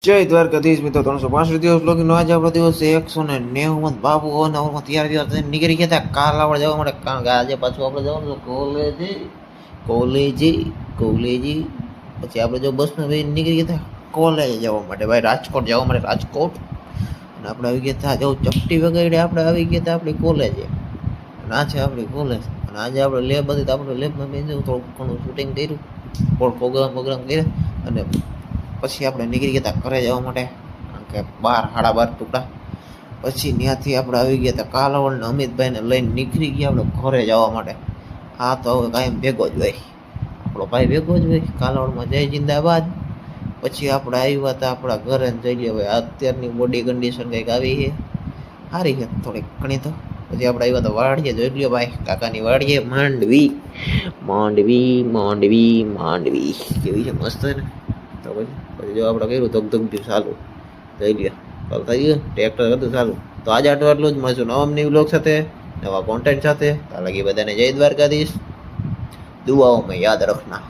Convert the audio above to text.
જય દ્વારકાધીશ મિત્રો 365 દિવસ બ્લોગિંગ આજે આપણો દિવસ છે 190 બાબુ અને તૈયાર થઈને નીકળી ગયા હતા કાલ આપણે જવા માટે કારણ કે આજે પાછું આપણે જવાનું કોલેજ પછી આપણે જો બસમાં બેસીને નીકળી ગયા હતા કોલેજ જવા માટે ભાઈ રાજકોટ જવા માટે રાજકોટ અને આપણે આવી ગયા હતા જો ચપટી વગાડી આપણે આવી ગયા હતા આપણી કોલેજે અને આ છે આપણી કોલેજ અને આજે આપણે લેબ હતી તો આપણે લેબમાં બેસીને થોડું ઘણું શૂટિંગ કર્યું પ્રોગ્રામ કર્યા અને પછી આપણે નીકળી ગયા હતા ઘરે જવા માટે કારણ કે 12 સાડા 12 ટુકડા પછી ત્યાંથી આપણે આવી ગયા હતા કાલાવડ ને અમિતભાઈને લઈને નીકળી ગયા આપણે ઘરે જવા માટે હા તો હવે કાયમ ભેગો જ હોય આપણો ભાઈ ભેગો જ હોય કાલાવડમાં જય જિંદાબાદ પછી આપણે આવ્યા હતા આપણા ઘરે જઈ લઈએ ભાઈ અત્યારની બોડી કન્ડિશન કંઈક આવી છે સારી છે થોડીક ઘણી તો પછી આપણે આવ્યા હતા વાડીએ જોઈ લ્યો ભાઈ કાકાની વાડીએ માંડવી કેવી છે મસ્ત ને તો પછી જો આપણે કર્યું ધગધગથી ચાલુ જઈ લે ચાલ થઈ ગયું ટ્રેક્ટર હતું ચાલુ તો આજે આટલું જ મળશું નવા નવી બ્લોગ સાથે નવા કોન્ટેન્ટ સાથે ત્યાં લગી બધાને જય દ્વારકાધીશ દુઆઓમાં યાદ રખના